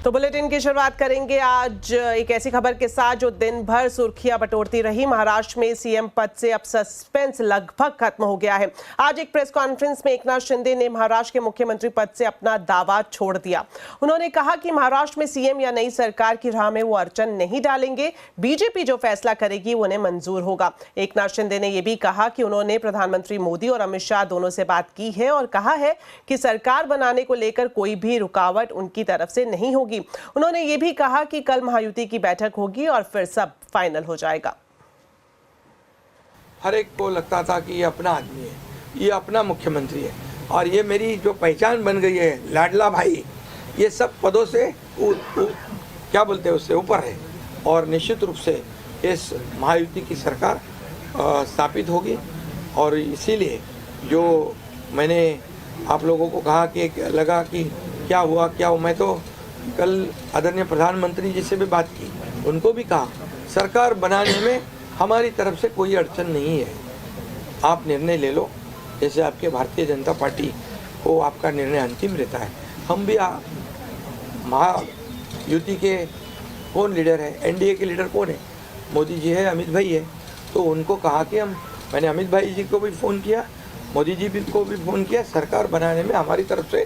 तो बुलेटिन की शुरुआत करेंगे आज एक ऐसी खबर के साथ जो दिन भर सुर्खियां बटोरती रही। महाराष्ट्र में सीएम पद से अब सस्पेंस लगभग खत्म हो गया है। आज एक प्रेस कॉन्फ्रेंस में एकनाथ शिंदे ने महाराष्ट्र के मुख्यमंत्री पद से अपना दावा छोड़ दिया। उन्होंने कहा कि महाराष्ट्र में सीएम या नई सरकार की राह में वो अड़चन नहीं डालेंगे। बीजेपी जो फैसला करेगी वो उन्हें मंजूर होगा। एकनाथ शिंदे ने यह भी कहा कि उन्होंने प्रधानमंत्री मोदी और अमित शाह दोनों से बात की है और कहा है कि सरकार बनाने को लेकर कोई भी रुकावट उनकी तरफ से नहीं होगी। उन्होंने ये भी कहा कि कल महायुति की बैठक होगी और फिर सब फाइनल हो जाएगा। हर एक को लगता था कि ये अपना आदमी है, ये अपना मुख्यमंत्री है और ये मेरी जो पहचान बन गई है लाडला भाई, ये सब पदों से क्या बोलते हैं उससे ऊपर है और निश्चित रूप से इस महायुति की सरकार स्थापित होगी। और इसीलिए जो मैंने आप लोगों को कहा कि लगा कि क्या हुआ, मैं तो कल आदरणीय प्रधानमंत्री जी से भी बात की, उनको भी कहा सरकार बनाने में हमारी तरफ से कोई अड़चन नहीं है, आप निर्णय ले लो। जैसे आपके भारतीय जनता पार्टी को आपका निर्णय अंतिम रहता है, हम भी महायुति के कौन लीडर है, एनडीए के लीडर कौन है, मोदी जी है, अमित भाई है, तो उनको कहा कि मैंने अमित भाई जी को भी फ़ोन किया, मोदी जी को भी फ़ोन किया, सरकार बनाने में हमारी तरफ से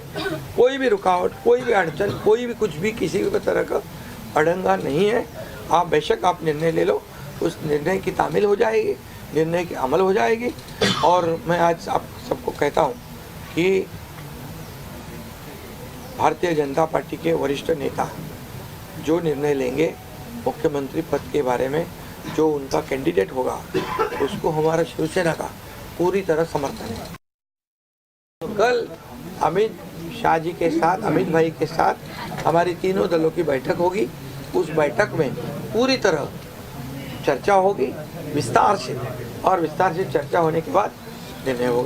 कोई भी रुकावट, कोई भी अड़चन, कोई भी कुछ भी किसी भी तरह का अड़ंगा नहीं है। आप बेशक आप निर्णय ले लो, उस निर्णय की तामील हो जाएगी, निर्णय की अमल हो जाएगी। और मैं आज आप सबको कहता हूँ कि भारतीय जनता पार्टी के वरिष्ठ नेता जो निर्णय लेंगे मुख्यमंत्री पद के बारे में, जो उनका कैंडिडेट होगा उसको हमारा शिवसेना का पूरी तरह समर्थन है। कल अमित शाह जी के साथ, अमित भाई के साथ हमारी तीनों दलों की बैठक होगी। उस बैठक में पूरी तरह चर्चा होगी विस्तार से, और विस्तार से चर्चा होने के बाद निर्णय होगा।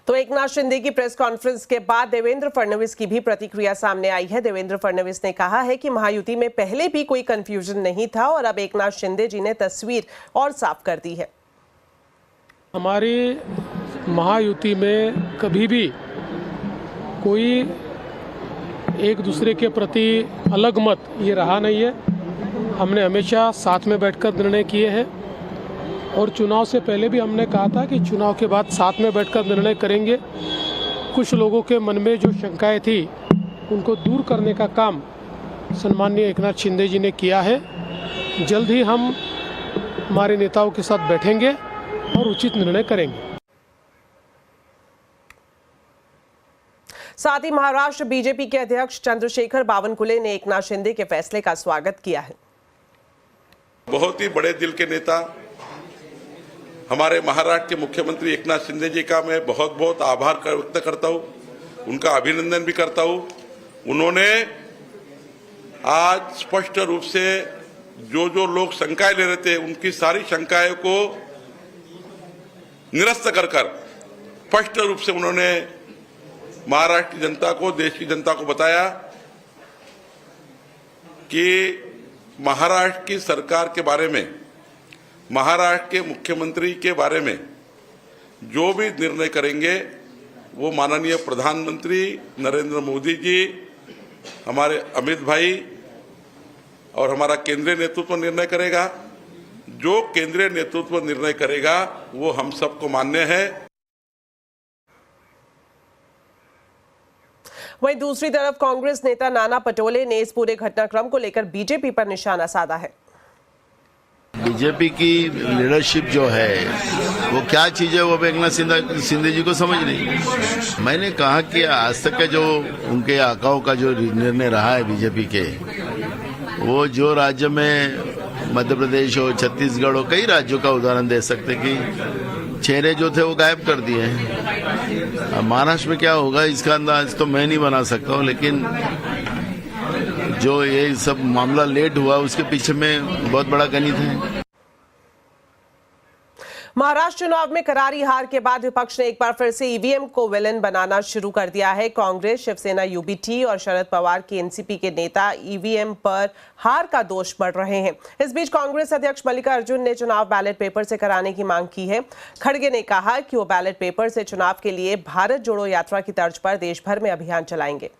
तो एकनाथ शिंदे की प्रेस कॉन्फ्रेंस के बाद देवेंद्र फडणवीस की भी प्रतिक्रिया सामने आई है। देवेंद्र फडणवीस ने कहा है कि महायुति में पहले भी कोई कंफ्यूजन नहीं था और अब एकनाथ शिंदे जी ने तस्वीर और साफ कर दी है। हमारी महायुति में कभी भी कोई एक दूसरे के प्रति अलग मत ये रहा नहीं है। हमने हमेशा साथ में बैठकर निर्णय किए हैं और चुनाव से पहले भी हमने कहा था कि चुनाव के बाद साथ में बैठकर निर्णय करेंगे। कुछ लोगों के मन में जो शंकाएं थी उनको दूर करने का काम सम्माननीय एकनाथ शिंदे जी ने किया है। जल्द ही हम हमारे नेताओं के साथ बैठेंगे और उचित निर्णय करेंगे। साथ ही महाराष्ट्र बीजेपी के अध्यक्ष चंद्रशेखर बावनकुले ने एकनाथ शिंदे के फैसले का स्वागत किया है। बहुत ही बड़े दिल के नेता हमारे महाराष्ट्र के मुख्यमंत्री एकनाथ शिंदे जी का मैं बहुत बहुत आभार व्यक्त करता हूं, उनका अभिनंदन भी करता हूं। उन्होंने आज स्पष्ट रूप से जो लोग शंकाएं ले रहे थे उनकी सारी शंकाएं को निरस्त कर स्पष्ट रूप से उन्होंने महाराष्ट्र की जनता को, देश की जनता को बताया कि महाराष्ट्र की सरकार के बारे में, महाराष्ट्र के मुख्यमंत्री के बारे में जो भी निर्णय करेंगे वो माननीय प्रधानमंत्री नरेंद्र मोदी जी, हमारे अमित भाई और हमारा केंद्रीय नेतृत्व निर्णय करेगा। जो केंद्रीय नेतृत्व निर्णय करेगा वो हम सबको मान्य है। वहीं दूसरी तरफ कांग्रेस नेता नाना पटोले ने इस पूरे घटनाक्रम को लेकर बीजेपी पर निशाना साधा है। बीजेपी की लीडरशिप जो है वो क्या चीज है वो एकनाथ शिंदे जी को समझ नहीं। मैंने कहा कि आज तक का जो उनके आकाओं का जो निर्णय रहा है बीजेपी के, वो जो राज्य में मध्य प्रदेश हो, छत्तीसगढ़ हो, कई राज्यों का उदाहरण दे सकते कि चेहरे जो थे वो गायब कर दिए हैं। अब महाराष्ट्र में क्या होगा इसका अंदाज तो मैं नहीं बना सकता हूँ, लेकिन जो ये सब मामला लेट हुआ उसके पीछे में बहुत बड़ा गणित है। महाराष्ट्र चुनाव में करारी हार के बाद विपक्ष ने एक बार फिर से ईवीएम को विलेन बनाना शुरू कर दिया है। कांग्रेस, शिवसेना, यूबीटी और शरद पवार के एनसीपी के नेता ईवीएम पर हार का दोष बढ़ रहे हैं। इस बीच कांग्रेस अध्यक्ष मल्लिकार्जुन ने चुनाव बैलेट पेपर से कराने की मांग की है। खड़गे ने कहा कि वो बैलेट पेपर से चुनाव के लिए भारत जोड़ो यात्रा की तर्ज पर देश भर में अभियान चलाएंगे।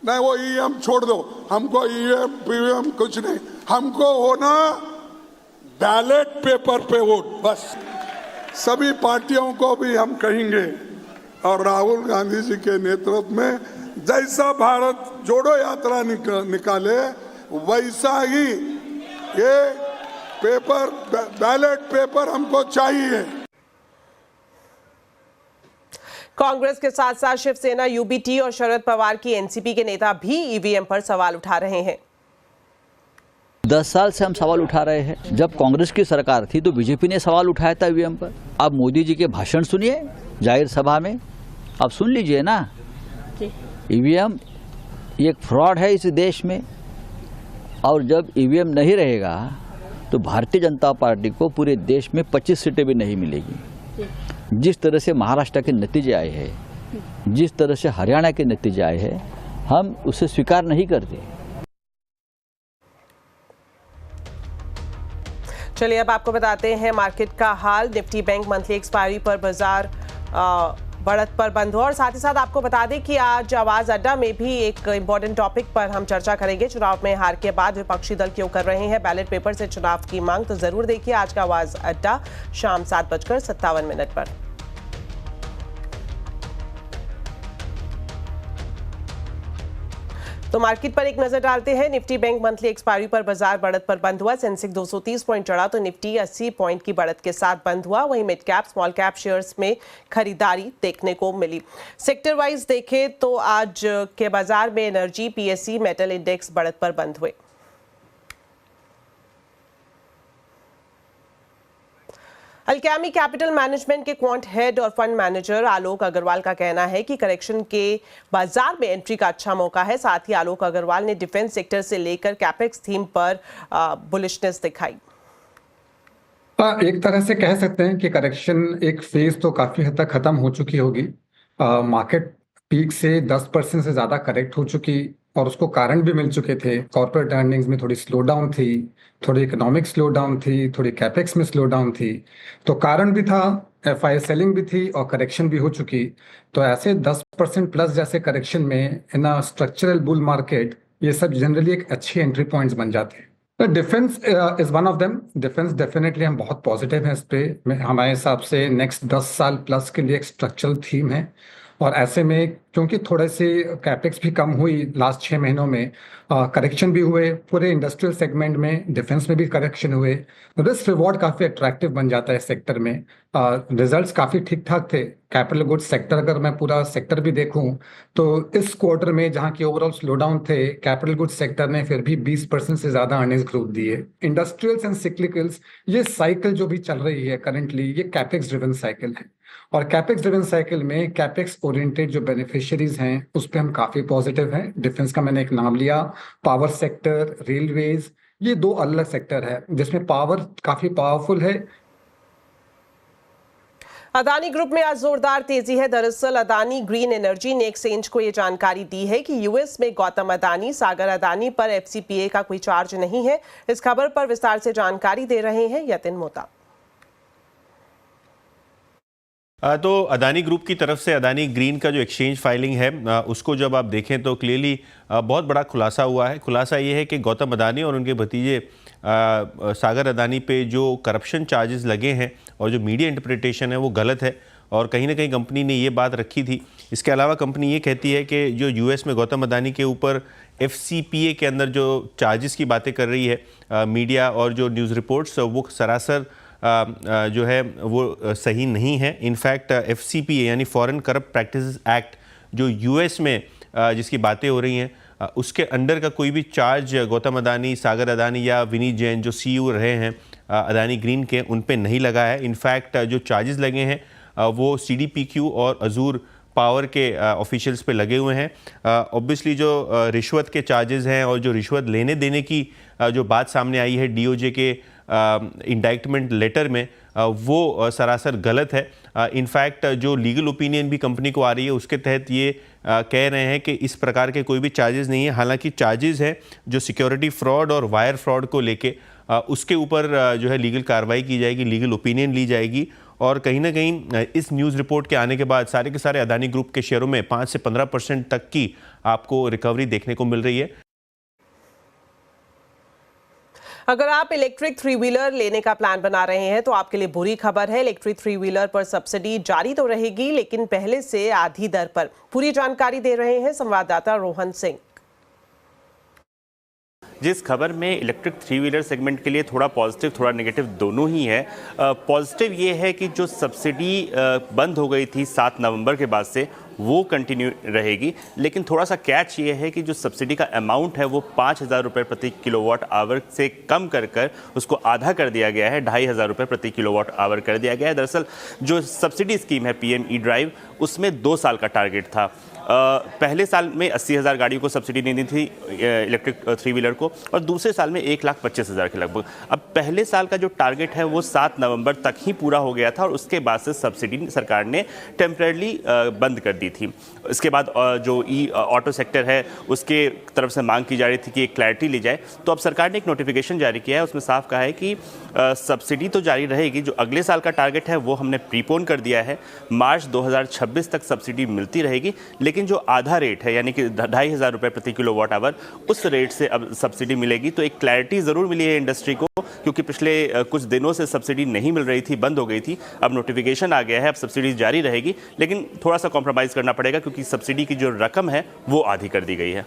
नहीं वो ईवीएम छोड़ दो, हमको ईवीएम पीवीएम कुछ नहीं, हमको होना बैलेट पेपर पे वोट बस। सभी पार्टियों को भी हम कहेंगे और राहुल गांधी जी के नेतृत्व में जैसा भारत जोड़ो यात्रा निकाले वैसा ही ये पेपर बैलेट पेपर हमको चाहिए। कांग्रेस के साथ साथ शिवसेना, यूबीटी और शरद पवार की एनसीपी के नेता भी ईवीएम पर सवाल उठा रहे हैं। 10 साल से हम सवाल उठा रहे हैं। जब कांग्रेस की सरकार थी तो बीजेपी ने सवाल उठाया था ईवीएम पर। अब मोदी जी के भाषण सुनिए जाहिर सभा में, अब सुन लीजिए ना। ईवीएम एक फ्रॉड है इस देश में, और जब ईवीएम नहीं रहेगा तो भारतीय जनता पार्टी को पूरे देश में 25 सीटें भी नहीं मिलेगी। जिस तरह से महाराष्ट्र के नतीजे आए हैं, जिस तरह से हरियाणा के नतीजे आए हैं, हम उसे स्वीकार नहीं करते। चलिए अब आपको बताते हैं मार्केट का हाल। निफ्टी बैंक मंथली एक्सपायरी पर बाजार बढ़त पर बंद हुआ और साथ ही साथ आपको बता दें कि आज आवाज अड्डा में भी एक इंपॉर्टेंट टॉपिक पर हम चर्चा करेंगे। चुनाव में हार के बाद विपक्षी दल क्यों कर रहे हैं बैलेट पेपर से चुनाव की मांग, तो जरूर देखिए आज का आवाज अड्डा शाम 7:57 पर। तो मार्केट पर एक नजर डालते हैं। निफ्टी बैंक मंथली एक्सपायरी पर बाजार बढ़त पर बंद हुआ। सेंसेक्स 230 पॉइंट चढ़ा तो निफ्टी 80 पॉइंट की बढ़त के साथ बंद हुआ। वहीं mid cap small cap shares में खरीदारी देखने को मिली। सेक्टर वाइज देखें तो आज के बाजार में एनर्जी, पीएससी, मेटल इंडेक्स बढ़त पर बंद हुए। अल्केमी कैपिटल मैनेजमेंट के क्वांट हेड और फंड मैनेजर आलोक अग्रवाल का कहना है कि करेक्शन के बाजार में एंट्री का अच्छा मौका है। साथ ही आलोक अग्रवाल ने डिफेंस सेक्टर से लेकर कैपेक्स थीम पर बुलिशनेस दिखाई। एक तरह से कह सकते हैं कि करेक्शन एक फेज तो काफी हद तक खत्म हो चुकी होगी। मार्केट पीक से 10% से ज्यादा करेक्ट हो चुकी और उसको कारण भी मिल चुके थे। कॉर्पोरेट अर्निंग्स में थोड़ी स्लो डाउन थी, थोड़ी इकोनॉमिक स्लो डाउन थी, थोड़ी कैपेक्स में स्लो डाउन थी, तो कारण भी था, एफआई सेलिंग भी थी और करेक्शन भी हो चुकी। तो ऐसे 10% प्लस जैसे करेक्शन में इन अ स्ट्रक्चरल बुल मार्केट ये सब जनरली एक अच्छे एंट्री पॉइंट्स बन जाते हैं। तो defence is one of them. Defence definitely हम बहुत पॉजिटिव हैं इस पे। हमारे हिसाब से नेक्स्ट 10 साल प्लस के लिए एक स्ट्रक्चरल थीम है और ऐसे में क्योंकि थोड़े से कैपेक्स भी कम हुई लास्ट 6 महीनों में, करेक्शन भी हुए पूरे इंडस्ट्रियल सेगमेंट में, डिफेंस में भी करेक्शन हुए, रिस्क रिवॉर्ड काफ़ी अट्रैक्टिव बन जाता है सेक्टर में। रिजल्ट्स काफ़ी ठीक ठाक थे। कैपिटल गुड्स सेक्टर अगर मैं पूरा सेक्टर भी देखूं तो इस क्वार्टर में जहां की ओवरऑल स्लो डाउन थे, कैपिटल गुड्स सेक्टर ने फिर भी 20% से ज़्यादा अर्निंग्स ग्रोथ दी है। इंडस्ट्रियल्स एंड सिक्लिकल्स, ये साइकिल जो भी चल रही है करंटली, ये कैपेक्स ड्रिवन साइकिल है और कैपेक्स ड्रिवन साइकिल में कैपेक्स ओरिएंटेड जो बेनिफिशियरीज हैं उस पर हम काफ़ी पॉजिटिव हैं। डिफेंस का मैंने एक नाम लिया, पावर सेक्टर, रेलवेज, ये 2 अलग सेक्टर है जिसमें पावर काफ़ी पावरफुल है। अदानी ग्रुप में आज जोरदार तेजी है। दरअसल अदानी ग्रीन एनर्जी ने एक्सचेंज को ये जानकारी दी है कि यूएस में गौतम अदानी, सागर अदानी पर एफसीपीए का कोई चार्ज नहीं है। इस खबर पर विस्तार से जानकारी दे रहे हैं यतिन मोता। तो अदानी ग्रुप की तरफ से अदानी ग्रीन का जो एक्सचेंज फाइलिंग है उसको जब आप देखें तो क्लियरली बहुत बड़ा खुलासा हुआ है। खुलासा ये है कि गौतम अदानी और उनके भतीजे सागर अदानी पे जो करप्शन चार्जेस लगे हैं और जो मीडिया इंटरप्रिटेशन है वो गलत है और कहीं ना कहीं कंपनी ने ये बात रखी थी। इसके अलावा कंपनी ये कहती है कि जो यूएस में गौतम अदानी के ऊपर एफसीपीए के अंदर जो चार्जेस की बातें कर रही है मीडिया और जो न्यूज़ रिपोर्ट्स, वो सरासर जो है वो सही नहीं है। इनफैक्ट एफसीपीए यानी फॉरेन करप्ट प्रैक्टिसेस एक्ट जो यूएस में जिसकी बातें हो रही हैं उसके अंडर का कोई भी चार्ज गौतम अदानी, सागर अदानी या विनीत जैन जो सीईओ रहे हैं अदानी ग्रीन के, उन पे नहीं लगा है। इनफैक्ट जो चार्जेस लगे हैं वो सीडीपीक्यू और अजूर पावर के ऑफिशियल्स पे लगे हुए हैं। ऑब्वियसली जो रिश्वत के चार्जेस हैं और जो रिश्वत लेने देने की जो बात सामने आई है डीओजे के इंडाइटमेंट लेटर में, वो सरासर गलत है। इनफैक्ट जो लीगल ओपिनियन भी कंपनी को आ रही है उसके तहत ये कह रहे हैं कि इस प्रकार के कोई भी चार्जेस नहीं है। हालांकि चार्जेस हैं जो सिक्योरिटी फ्रॉड और वायर फ्रॉड को लेके, उसके ऊपर जो है लीगल कार्रवाई की जाएगी, लीगल ओपिनियन ली जाएगी और कहीं ना कहीं इस न्यूज़ रिपोर्ट के आने के बाद सारे के सारे अदानी ग्रुप के शेयरों में 5 से 15% तक की आपको रिकवरी देखने को मिल रही है। अगर आप इलेक्ट्रिक 3 व्हीलर लेने का प्लान बना रहे हैं तो आपके लिए बुरी खबर है। इलेक्ट्रिक 3 व्हीलर पर सब्सिडी जारी तो रहेगी, लेकिन पहले से आधी दर पर। पूरी जानकारी दे रहे हैं संवाददाता रोहन सिंह। जिस खबर में इलेक्ट्रिक 3 व्हीलर सेगमेंट के लिए थोड़ा पॉजिटिव थोड़ा नेगेटिव दोनों ही है। पॉजिटिव ये है कि जो सब्सिडी बंद हो गई थी 7 नवंबर के बाद से वो कंटिन्यू रहेगी, लेकिन थोड़ा सा कैच ये है कि जो सब्सिडी का अमाउंट है वो 5,000 रुपये प्रति किलोवाट आवर से कम कर उसको आधा कर दिया गया है, 2,500 रुपये प्रति किलोवाट आवर कर दिया गया है। दरअसल जो सब्सिडी स्कीम है PM E-ड्राइव, उसमें 2 साल का टारगेट था। पहले साल में 80,000 गाड़ियों को सब्सिडी नहीं दी थी इलेक्ट्रिक 3 व्हीलर को, और दूसरे साल में 1,25,000 के लगभग। अब पहले साल का जो टारगेट है वो 7 नवंबर तक ही पूरा हो गया था, और उसके बाद से सब्सिडी सरकार ने टेम्परेरली बंद कर दी थी। इसके बाद जो ऑटो सेक्टर है उसके तरफ से मांग की जा रही थी कि एक क्लैरिटी ली जाए, तो अब सरकार ने एक नोटिफिकेशन जारी किया है। उसमें साफ कहा है कि सब्सिडी तो जारी रहेगी, जो अगले साल का टारगेट है वो हमने प्रीपोन कर दिया है। मार्च 2026 तक सब्सिडी मिलती रहेगी, लेकिन जो आधा रेट है यानी कि 2,500 रुपये प्रति किलोवाट आवर, उस रेट से अब सब्सिडी मिलेगी। तो एक क्लैरिटी ज़रूर मिली है इंडस्ट्री को, क्योंकि पिछले कुछ दिनों से सब्सिडी नहीं मिल रही थी, बंद हो गई थी। अब नोटिफिकेशन आ गया है, अब सब्सिडी जारी रहेगी, लेकिन थोड़ा सा कॉम्प्रोमाइज़ करना पड़ेगा, क्योंकि सब्सिडी की जो रकम है वो आधी कर दी गई है।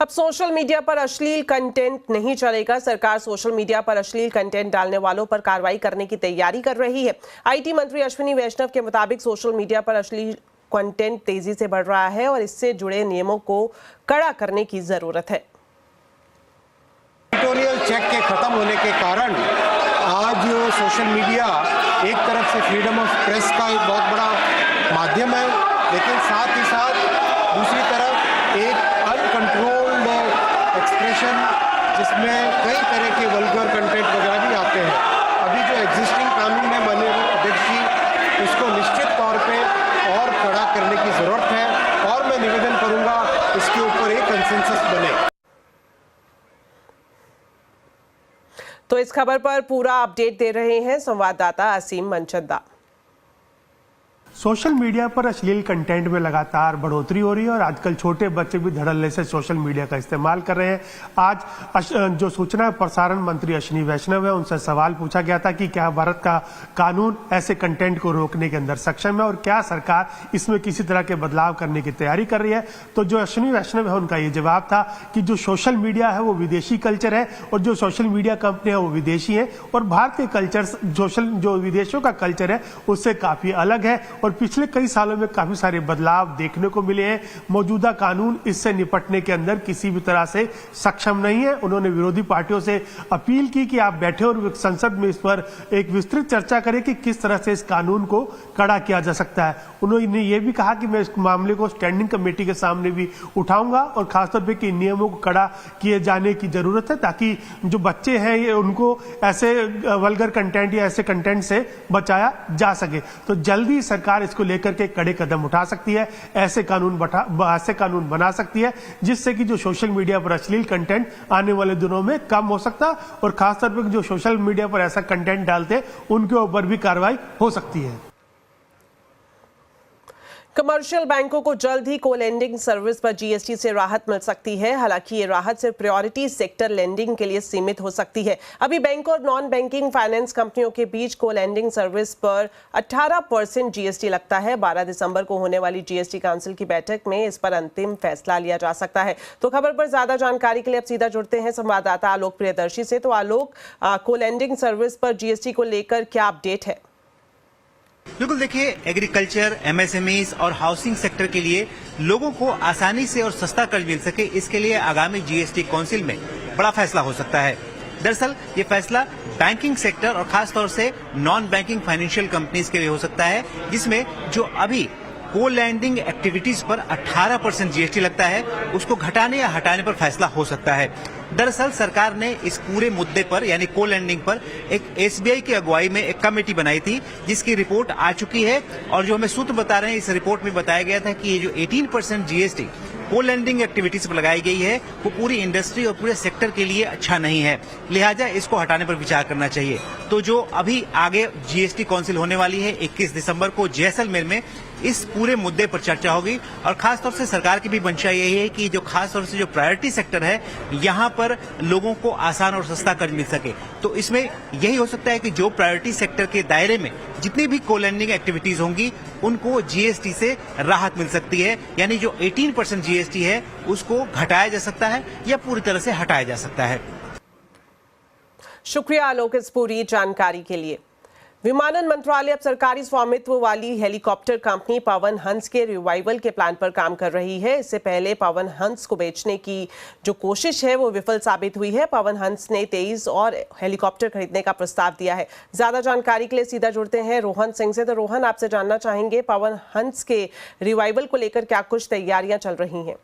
अब सोशल मीडिया पर अश्लील कंटेंट नहीं चलेगा। सरकार सोशल मीडिया पर अश्लील कंटेंट डालने वालों पर कार्रवाई करने की तैयारी कर रही है। IT मंत्री अश्विनी वैष्णव के मुताबिक सोशल मीडिया पर अश्लील कंटेंट तेजी से बढ़ रहा है और इससे जुड़े नियमों को कड़ा करने की जरूरत है। एडिटोरियल चेक के खत्म होने के कारण आज सोशल मीडिया एक तरफ से फ्रीडम ऑफ प्रेस का एक बहुत बड़ा माध्यम है, लेकिन साथ ही साथ दूसरी तरफ एक अनकंट्रोल्ड एक्सप्रेशन जिसमें कई तरह के वल्गर कंटेंट वगैरह भी आते हैं। अभी जो एग्जिस्टिंग कानून है माननीय अध्यक्ष जी, उसको निश्चित तौर पे और कड़ा करने की जरूरत है, और मैं निवेदन करूंगा इसके ऊपर एक कंसेंसस बने। तो इस खबर पर पूरा अपडेट दे रहे हैं संवाददाता असीम मनचंदा। सोशल मीडिया पर अश्लील कंटेंट में लगातार बढ़ोतरी हो रही है और आजकल छोटे बच्चे भी धड़ल्ले से सोशल मीडिया का इस्तेमाल कर रहे हैं। आज जो सूचना प्रसारण मंत्री अश्विनी वैष्णव है, उनसे सवाल पूछा गया था कि क्या भारत का कानून ऐसे कंटेंट को रोकने के अंदर सक्षम है और क्या सरकार इसमें किसी तरह के बदलाव करने की तैयारी कर रही है। तो जो अश्विनी वैष्णव है उनका ये जवाब था कि जो सोशल मीडिया है वो विदेशी कल्चर है और जो सोशल मीडिया कंपनी है वो विदेशी है, और भारत के कल्चर जो विदेशों का कल्चर है उससे काफी अलग है और पिछले कई सालों में काफी सारे बदलाव देखने को मिले हैं। मौजूदा कानून इससे निपटने के अंदर किसी भी तरह से सक्षम नहीं है। उन्होंने विरोधी पार्टियों से अपील की कि आप बैठे और संसद में इस पर एक विस्तृत चर्चा करें कि किस तरह से इस कानून को कड़ा किया जा सकता है। उन्होंने ये भी कहा कि मैं इस मामले को स्टैंडिंग कमेटी के सामने भी उठाऊंगा और खासतौर पर कि नियमों को कड़ा किए जाने की जरूरत है, ताकि जो बच्चे हैं ये उनको ऐसे वल्गर कंटेंट या ऐसे कंटेंट से बचाया जा सके। तो जल्दी सरकार इसको लेकर के कड़े कदम उठा सकती है, ऐसे कानून बना सकती है जिससे कि जो सोशल मीडिया पर अश्लील कंटेंट आने वाले दिनों में कम हो सकता और खासतौर पर जो सोशल मीडिया पर ऐसा कंटेंट डालते उनके ऊपर भी कार्रवाई हो सकती है। कमर्शियल बैंकों को जल्द ही को लेंडिंग सर्विस पर GST से राहत मिल सकती है। हालांकि ये राहत सिर्फ प्रायोरिटी सेक्टर लेंडिंग के लिए सीमित हो सकती है। अभी बैंक और नॉन बैंकिंग फाइनेंस कंपनियों के बीच को लेंडिंग सर्विस पर 18% GST लगता है। 12 दिसंबर को होने वाली GST काउंसिल की बैठक में इस पर अंतिम फैसला लिया जा सकता है। तो खबर पर ज्यादा जानकारी के लिए अब सीधा जुड़ते हैं संवाददाता आलोक प्रियदर्शी से। तो आलोक, को लेंडिंग सर्विस पर GST को लेकर क्या अपडेट है? बिल्कुल, देखिए, एग्रीकल्चर, MSMEs और हाउसिंग सेक्टर के लिए लोगों को आसानी से और सस्ता कर्ज मिल सके, इसके लिए आगामी GST काउंसिल में बड़ा फैसला हो सकता है। दरअसल ये फैसला बैंकिंग सेक्टर और खास तौर से नॉन बैंकिंग फाइनेंशियल कंपनीज के लिए हो सकता है, जिसमें जो अभी को लैंडिंग एक्टिविटीज पर 18% GST लगता है, उसको घटाने या हटाने पर फैसला हो सकता है। दरअसल सरकार ने इस पूरे मुद्दे पर यानी को लैंडिंग पर एक SBI की अगुवाई में एक कमेटी बनाई थी, जिसकी रिपोर्ट आ चुकी है। और जो हमें सूत्र बता रहे हैं, इस रिपोर्ट में बताया गया था कि ये जो 18% GST को लैंडिंग एक्टिविटीज पर लगाई गई है वो पूरी इंडस्ट्री और पूरे सेक्टर के लिए अच्छा नहीं है, लिहाजा इसको हटाने पर विचार करना चाहिए। तो जो अभी आगे जीएसटी काउंसिल होने वाली है 21 दिसंबर को जैसलमेर में, इस पूरे मुद्दे पर चर्चा होगी और खासतौर से सरकार की भी मंशा यही है कि जो खासतौर से जो प्रायोरिटी सेक्टर है यहाँ पर लोगों को आसान और सस्ता कर्ज मिल सके। तो इसमें यही हो सकता है कि जो प्रायोरिटी सेक्टर के दायरे में जितनी भी को लैंडिंग एक्टिविटीज होंगी उनको जीएसटी से राहत मिल सकती है, यानी जो 18% जीएसटी है उसको घटाया जा सकता है या पूरी तरह से हटाया जा सकता है। शुक्रिया आलोक इस पूरी जानकारी के लिए। विमानन मंत्रालय अब सरकारी स्वामित्व वाली हेलीकॉप्टर कंपनी पवन हंस के रिवाइवल के प्लान पर काम कर रही है। इससे पहले पवन हंस को बेचने की जो कोशिश है वो विफल साबित हुई है। पवन हंस ने 23 और हेलीकॉप्टर खरीदने का प्रस्ताव दिया है। ज्यादा जानकारी के लिए सीधा जुड़ते हैं रोहन सिंह से। तो रोहन, आपसे जानना चाहेंगे पवन हंस के रिवाइवल को लेकर क्या कुछ तैयारियां चल रही हैं?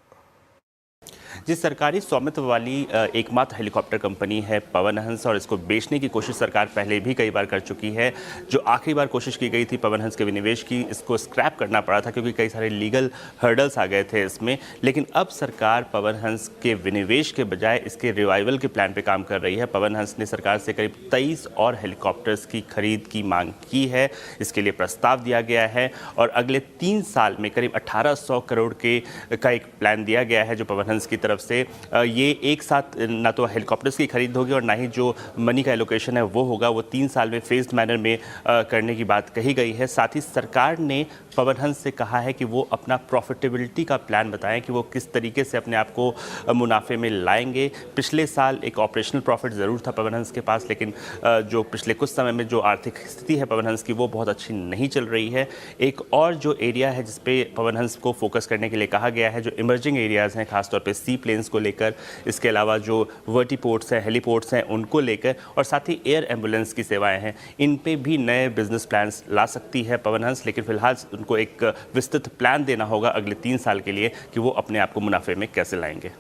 जिस सरकारी स्वामित्व वाली एकमात्र हेलीकॉप्टर कंपनी है पवन हंस, और इसको बेचने की कोशिश सरकार पहले भी कई बार कर चुकी है। जो आखिरी बार कोशिश की गई थी पवन हंस के विनिवेश की, इसको स्क्रैप करना पड़ा था क्योंकि कई सारे लीगल हर्डल्स आ गए थे इसमें। लेकिन अब सरकार पवन हंस के विनिवेश के बजाय इसके रिवाइवल के प्लान पे काम कर रही है। पवन हंस ने सरकार से करीब 23 और हेलीकॉप्टर्स की खरीद की मांग की है। इसके लिए प्रस्ताव दिया गया है और अगले 3 साल में करीब 1800 करोड़ का एक प्लान दिया गया है जो पवन हंस की तरफ से। ये एक साथ ना तो हेलीकॉप्टर्स की खरीद होगी और ना ही जो मनी का एलोकेशन है वो होगा, वो 3 साल में फेज्ड मैनर में करने की बात कही गई है। साथ ही सरकार ने पवन हंस से कहा है कि वो अपना प्रॉफिटेबिलिटी का प्लान बताएं कि वो किस तरीके से अपने आप को मुनाफे में लाएंगे। पिछले साल एक ऑपरेशनल प्रॉफिट ज़रूर था पवन हंस के पास, लेकिन जो पिछले कुछ समय में जो आर्थिक स्थिति है पवन हंस की वो बहुत अच्छी नहीं चल रही है। एक और जो एरिया है जिस पे पवन हंस को फोकस करने के लिए कहा गया है, जो इमर्जिंग एरियाज़ हैं खासतौर पे सी प्लेन्स को लेकर, इसके अलावा जो वर्टीपोर्ट्स हैं, हेलीपोर्ट्स हैं उनको लेकर, और साथ ही एयर एम्बुलेंस की सेवाएं हैं, इन पे भी नए बिजनेस प्लान्स ला सकती है पवन हंस। लेकिन फिलहाल उनको एक विस्तृत प्लान देना होगा अगले 3 साल के लिए कि वो अपने आप को मुनाफे में कैसे लाएंगे।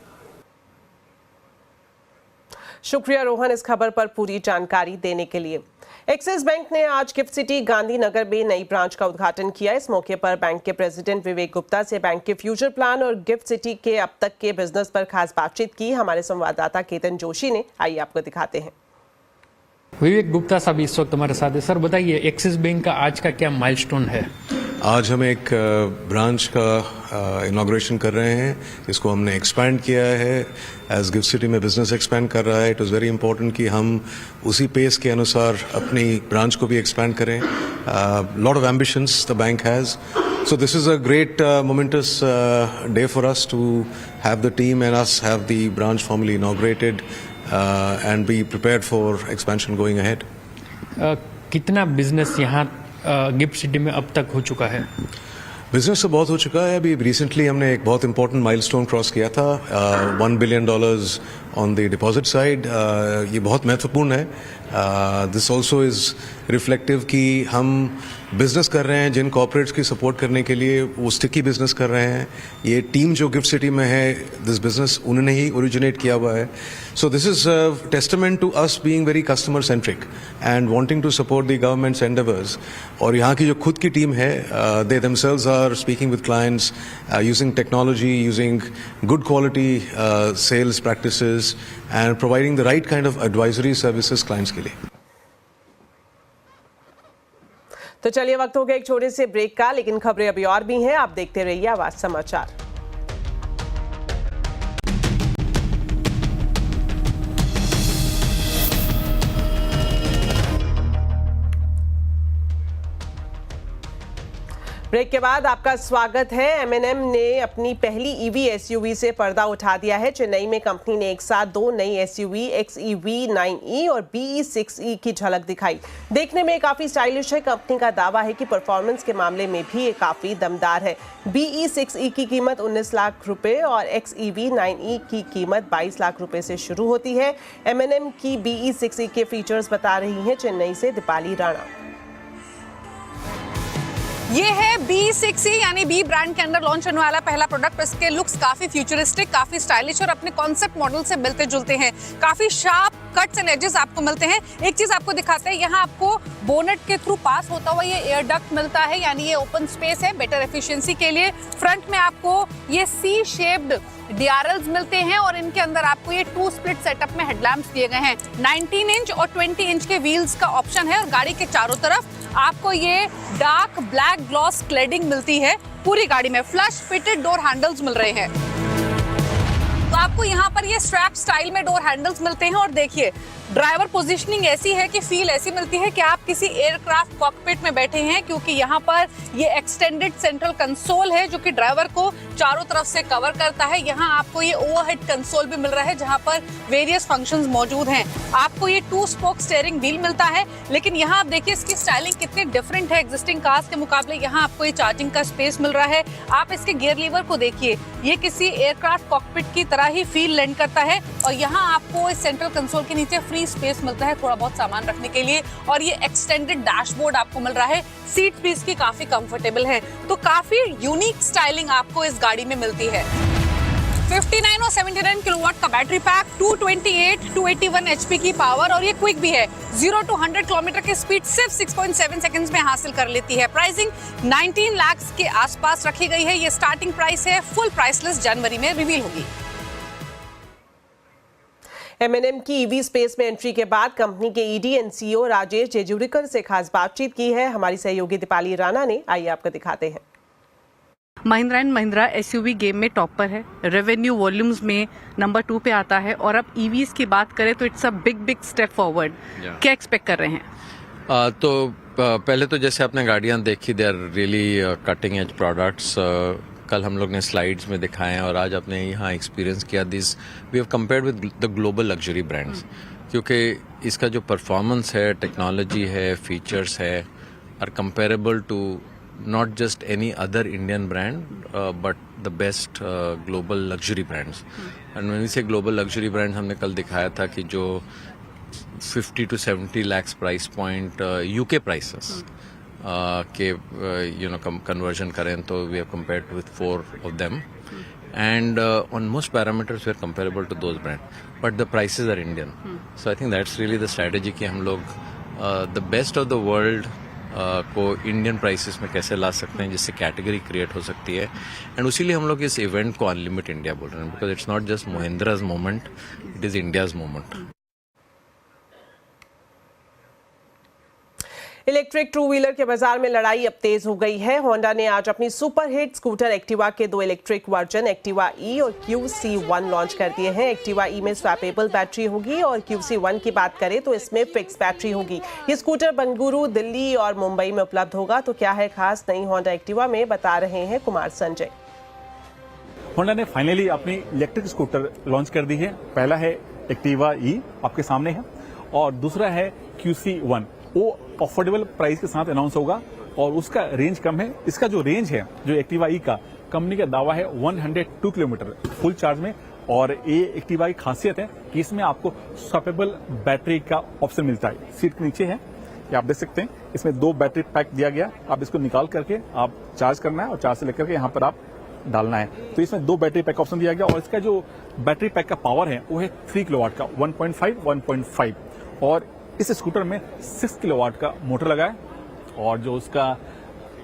शुक्रिया रोहन इस खबर पर पूरी जानकारी देने के लिए। एक्सिस बैंक ने आज गिफ्ट सिटी गांधीनगर में नई ब्रांच का उद्घाटन किया। इस मौके पर बैंक के प्रेसिडेंट विवेक गुप्ता से बैंक के फ्यूचर प्लान और गिफ्ट सिटी के अब तक के बिजनेस पर खास बातचीत की। हमारे संवाददाता केतन जोशी ने, आइए आपको दिखाते हैं। विवेक गुप्ता साहब इस वक्त हमारे साथ है। सर बताइए, एक्सिस बैंक का आज का क्या माइलस्टोन है? आज हम एक ब्रांच का इनॉग्रेशन कर रहे हैं। इसको हमने एक्सपैंड किया है। एज गिफ्ट सिटी में बिजनेस एक्सपैंड कर रहा है, इट वाज वेरी इंपॉर्टेंट कि हम उसी पेस के अनुसार अपनी ब्रांच को भी एक्सपैंड करें। Lot of ambitions the bank has, so this is a great momentous day for us to have the team and us have the branch formally inaugurated and be prepared for expansion going ahead. कितना business यहाँ gift city में अब तक हो चुका है? Business तो बहुत हो चुका है। अभी रिसेंटली हमने एक बहुत इंपॉर्टेंट माइलस्टोन क्रॉस किया था, $1 billion on the deposit side. ये बहुत महत्वपूर्ण है। दिस ऑल्सो इज रिफ्लेक्टिव कि हम बिजनेस कर रहे हैं जिन कॉर्पोरेट्स की सपोर्ट करने के लिए वो स्टिकी बिजनेस कर रहे हैं। ये टीम जो गिफ्ट सिटी में है, दिस बिजनेस उन्होंने ही ओरिजिनेट किया हुआ है। So this is testament to us being very customer centric and wanting to support the government's endeavours. और यहाँ की जो खुद की टीम है, they themselves are speaking with clients using technology, using good quality sales practices and providing the right kind of advisory services clients के लिए। तो चलिए, वक्त हो गया एक छोटे से ब्रेक का, लेकिन खबरें अभी और भी हैं। आप देखते रहिए आवाज समाचार। ब्रेक के बाद आपका स्वागत है। M&M ने अपनी पहली EV SUV से पर्दा उठा दिया है। चेन्नई में कंपनी ने एक साथ 2 नई SUV XEV9e और BE6e की झलक दिखाई। देखने में काफी स्टाइलिश है। कंपनी का दावा है कि परफॉर्मेंस के मामले में भी ये काफी दमदार है। BE6e की कीमत 19 लाख रुपए और XEV9e की कीमत 22 लाख रुपए से शुरू होती है। M&M की BE6e के फीचर्स बता रही हैं चेन्नई से दीपाली राणा। ये है B6E यानी B ब्रांड के अंडर लॉन्च होने वाला पहला प्रोडक्ट। इसके लुक्स काफी फ्यूचरिस्टिक, काफी स्टाइलिश और अपने कॉन्सेप्ट मॉडल से मिलते जुलते हैं। काफी शार्प कट्स एंड एजेस आपको मिलते हैं। एक चीज आपको दिखाते हैं, यहाँ आपको बोनेट के थ्रू पास होता हुआ ये एयर डक्ट मिलता है, यानी ये ओपन स्पेस है बेटर एफिशिएंसी के लिए। फ्रंट में आपको ये सी शेप्ड DRLs मिलते हैं और इनके अंदर आपको ये 2 स्प्लिट सेटअप में हेडलैम्प्स दिए गए हैं। 19 इंच और 20 इंच के व्हील्स का ऑप्शन है और गाड़ी के चारों तरफ आपको ये डार्क ब्लैक ग्लॉस क्लेडिंग मिलती है। पूरी गाड़ी में फ्लश फिटेड डोर हैंडल्स मिल रहे हैं। तो आपको यहाँ पर ये स्ट्रैप स्टाइल में डोर हैंडल्स मिलते हैं और देखिए ड्राइवर पोजीशनिंग ऐसी है कि फील ऐसी मिलती है कि आप किसी एयरक्राफ्ट कॉकपिट में बैठे हैं, क्योंकि यहाँ पर ये एक्सटेंडेड सेंट्रल कंसोल है जो कि ड्राइवर को चारों तरफ से कवर करता है। यहाँ आपको ये ओवरहेड कंसोल भी मिल रहा है जहाँ पर वेरियस फंक्शंस मौजूद हैं। आपको ये 2 स्पोक स्टीयरिंग व्हील मिलता है, लेकिन यहाँ आप देखिए इसकी स्टाइलिंग कितनी डिफरेंट है एग्जिस्टिंग कार्स के मुकाबले। यहाँ आपको ये चार्जिंग का स्पेस मिल रहा है। आप इसके गियर लीवर को देखिए, ये किसी एयरक्राफ्ट कॉकपिट की तरह ही फील लैंड करता है और यहाँ आपको इस सेंट्रल कंसोल के नीचे फ्री स्पेस मिलता है थोड़ा बहुत सामान रखने के लिए और ये एक्सटेंडेड डैशबोर्ड आपको मिल रहा है। सीट भी इसकी काफी कंफर्टेबल है, तो काफी यूनिक स्टाइलिंग आपको इस गाड़ी में मिलती है। 59 और 79 किलोवाट का बैटरी पैक, 228 281 HP की पावर और ये क्विक भी है। 0 to 100 किलोमीटर की स्पीड सिर्फ 6.7 सेकंड्स में हासिल कर लेती है। प्राइसिंग 19 लाख के आसपास रखी गई है। ये स्टार्टिंग प्राइस है, फुल प्राइस लिस्ट जनवरी में रिवील होगी। M&M की ईवी स्पेस में एंट्री के बाद कंपनी के ED and CEO Rajesh Jejurikar से खास बातचीत की है हमारी सहयोगी दीपाली राणा ने। आइए आपको दिखाते हैं। Mahindra and Mahindra SUV game में टॉप पर है, रेवेन्यू वॉल्यूम्स में नंबर 2 पे आता है और अब EVs की बात करें तो it's a big step forward. क्या एक्सपेक्ट कर रहे हैं? तो पहले तो जैसे आपने गाड़ियां देखी, they are really cutting edge products. कल हम लोग ने स्लाइड्स में दिखाए हैं और आज आपने यहाँ एक्सपीरियंस किया this. We have compared with the global luxury brands, क्योंकि इसका जो परफॉर्मेंस है, टेक्नोलॉजी है, फीचर्स है, are comparable to not just any other Indian brand, but the best global luxury brands. And when we say global luxury brands, हमने कल दिखाया था कि जो 50 to 70 lakhs price point UK prices के conversion करें तो we have compared with 4 of them. And on most parameters we are comparable to those brands, but the prices are Indian. So I think that's really the strategy कि हम लोग the best of the world को Indian prices में कैसे ला सकते हैं जिससे category create हो सकती है। एंड उसीलिए हम लोग इस इवेंट को अनलिमिट इंडिया बोल रहे हैं, because it's not just Mahindra's moment, it is India's moment. Electric two wheeler के बाजार में लड़ाई अब तेज हो गई है। होंडा ने आज अपनी सुपर हिट स्कूटर एक्टिवा के 2 इलेक्ट्रिक वर्जन एक्टिवा E और QC1 लॉन्च कर दिए हैं। एक्टिवा E में स्वैपेबल बैटरी होगी और QC1 की बात करें तो इसमें फिक्स बैटरी होगी। ये स्कूटर बेंगलुरु, दिल्ली और मुंबई में उपलब्ध होगा। तो क्या है खास नई होंडा एक्टिवा में, बता रहे हैं कुमार संजय। होंडा ने फाइनली अपनी इलेक्ट्रिक स्कूटर लॉन्च कर दी है। पहला है एक्टिवा E आपके सामने है और दूसरा है QC1। वो अफोर्डेबल प्राइस के साथ अनाउंस होगा और उसका रेंज कम है। इसका जो रेंज है जो एक्टिवा E का, कंपनी का दावा है 102 किलोमीटर फुल चार्ज में। और ये एक्टिवा की खासियत है कि इसमें आपको स्वैपेबल बैटरी का ऑप्शन मिलता है। सीट के नीचे है, ये आप देख सकते हैं, इसमें 2 बैटरी पैक दिया गया। आप इसको निकाल करके आप चार्ज करना है और चार्ज से लेकर के यहाँ पर आप डालना है। तो इसमें 2 बैटरी पैक ऑप्शन दिया गया और इसका जो बैटरी पैक का पावर है वो है 3 किलोवाट का, 1.5 और इस स्कूटर में 6 किलोवाट का मोटर लगा है और जो उसका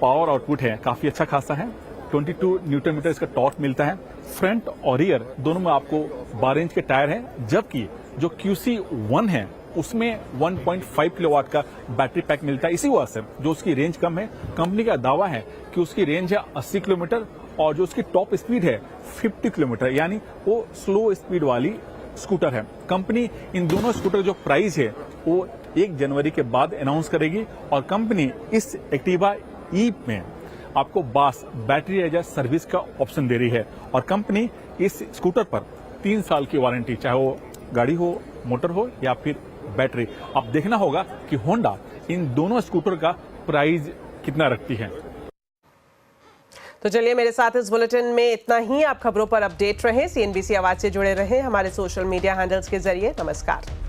पावर आउटपुट है काफी अच्छा खासा है। 22 न्यूटन मीटर इसका टॉर्क मिलता है। फ्रंट और रियर दोनों में आपको 12 इंच के टायर हैं, जबकि जो QC1 है उसमें 1.5 किलोवाट का बैटरी पैक मिलता है। इसी वजह से जो उसकी रेंज कम है, कंपनी का दावा है कि उसकी रेंज है 80 किलोमीटर और जो उसकी टॉप स्पीड है 50 किलोमीटर, यानी वो स्लो स्पीड वाली स्कूटर है। कंपनी इन दोनों स्कूटर जो प्राइस है वो 1 जनवरी के बाद अनाउंस करेगी और कंपनी इस एक्टिवा E में आपको बास बैटरी एज ए सर्विस का ऑप्शन दे रही है और कंपनी इस स्कूटर पर 3 साल की वारंटी, चाहे वो गाड़ी हो, मोटर हो या फिर बैटरी। अब देखना होगा कि होंडा इन दोनों स्कूटर का प्राइस कितना रखती है। तो चलिए मेरे साथ इस बुलेटिन में इतना ही। आप खबरों पर अपडेट रहें, CNBC आवाज से जुड़े रहें हमारे सोशल मीडिया हैंडल्स के जरिए। नमस्कार।